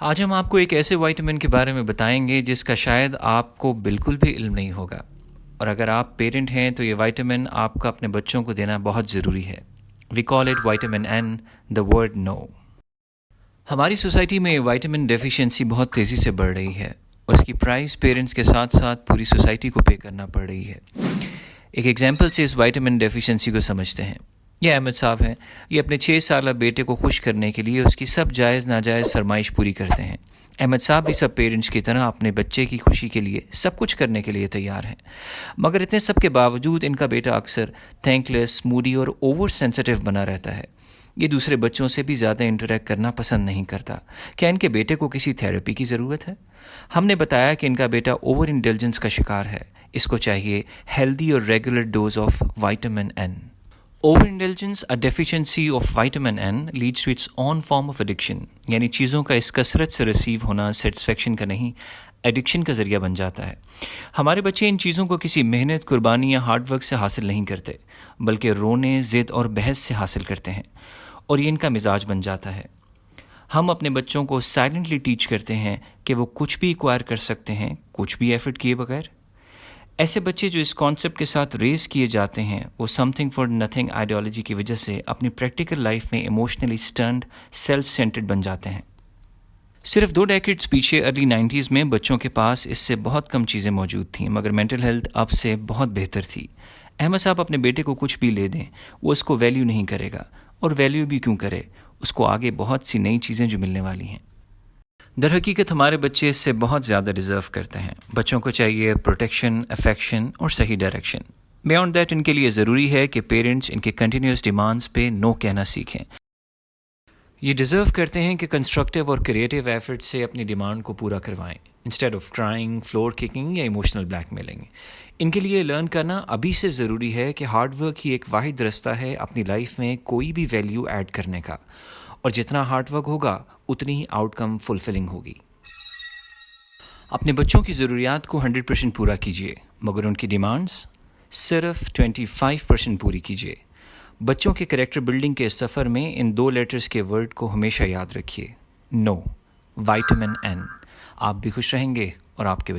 آج ہم آپ کو ایک ایسے وائٹامن کے بارے میں بتائیں گے جس کا شاید آپ کو بالکل بھی علم نہیں ہوگا، اور اگر آپ پیرنٹ ہیں تو یہ وائٹامن آپ کا اپنے بچوں کو دینا بہت ضروری ہے۔ We call it vitamin N, the word no. ہماری سوسائٹی میں وائٹامن ڈیفیشنسی بہت تیزی سے بڑھ رہی ہے، اور اس کی پرائز پیرنٹس کے ساتھ ساتھ پوری سوسائٹی کو پے کرنا پڑ رہی ہے۔ ایک ایگزامپل سے اس وائٹامن ڈیفیشنسی کو سمجھتے ہیں۔ یہ احمد صاحب ہیں، یہ اپنے 6 سالہ بیٹے کو خوش کرنے کے لیے اس کی سب جائز ناجائز فرمائش پوری کرتے ہیں۔ احمد صاحب بھی سب پیرنٹس کی طرح اپنے بچے کی خوشی کے لیے سب کچھ کرنے کے لیے تیار ہیں، مگر اتنے سب کے باوجود ان کا بیٹا اکثر تھینک لیس، موڈی اور اوور سینسٹیو بنا رہتا ہے۔ یہ دوسرے بچوں سے بھی زیادہ انٹریکٹ کرنا پسند نہیں کرتا۔ کیا ان کے بیٹے کو کسی تھیراپی کی ضرورت ہے؟ ہم نے بتایا کہ ان کا بیٹا اوور انڈلجنس کا شکار ہے، اس کو چاہیے ہیلدی اور regular dose of vitamin N. Over indulgence, a deficiency of vitamin N, leads to its own form of addiction، یعنی چیزوں کا اس کثرت سے ریسیو ہونا سیٹسفیکشن کا نہیں، ایڈکشن کا ذریعہ بن جاتا ہے۔ ہمارے بچے ان چیزوں کو کسی محنت، قربانی یا ہارڈ ورک سے حاصل نہیں کرتے، بلکہ رونے، ضد اور بحث سے حاصل کرتے ہیں، اور یہ ان کا مزاج بن جاتا ہے۔ ہم اپنے بچوں کو سائلنٹلی ٹیچ کرتے ہیں کہ وہ کچھ بھی ایکوائر کر سکتے ہیں، کچھ بھی ایفرٹ کیے بغیر۔ ایسے بچے جو اس کانسیپٹ کے ساتھ ریز کیے جاتے ہیں، وہ some thing for nothing ideology کی وجہ سے اپنی پریکٹیکل لائف میں ایموشنلی سٹرنڈ، سیلف سینٹرڈ بن جاتے ہیں۔ صرف 2 ڈیکیڈز پیچھے ارلی 90s میں بچوں کے پاس اس سے بہت کم چیزیں موجود تھیں، مگر مینٹل ہیلتھ اب سے بہت بہتر تھی۔ احمد صاحب اپنے بیٹے کو کچھ بھی لے دیں، وہ اس کو ویلیو نہیں کرے گا، اور ویلیو بھی کیوں کرے، اس کو آگے بہت سی نئی چیزیں جو ملنے والی ہیں۔ در حقیقت ہمارے بچے اس سے بہت زیادہ ڈیزرو کرتے ہیں۔ بچوں کو چاہیے پروٹیکشن، افیکشن اور صحیح ڈائریکشن۔ بیانڈ دیٹ ان کے لیے ضروری ہے کہ پیرنٹس ان کے کنٹینیوس ڈیمانڈز پہ نو کہنا سیکھیں۔ یہ ڈیزرو کرتے ہیں کہ کنسٹرکٹیو اور کریٹیو ایفرٹ سے اپنی ڈیمانڈ کو پورا کروائیں، instead of crying, floor kicking یا ایموشنل بلیک میلنگ۔ ان کے لیے لرن کرنا ابھی سے ضروری ہے کہ ہارڈ ورک ہی ایک واحد رستہ ہے اپنی لائف میں کوئی بھی ویلیو ایڈ کرنے کا، اور جتنا ہارڈ ورک ہوگا اتنی ہی آؤٹ کم فلفلنگ ہوگی۔ اپنے بچوں کی ضروریات کو 100% پورا کیجیے، مگر ان کی ڈیمانڈز صرف 25% پوری کیجیے۔ بچوں کے کریکٹر بلڈنگ کے سفر میں ان 2 لیٹرز کے ورڈ کو ہمیشہ یاد رکھیے، نو، وائٹامن این۔ آپ بھی خوش رہیں گے اور آپ کے بچے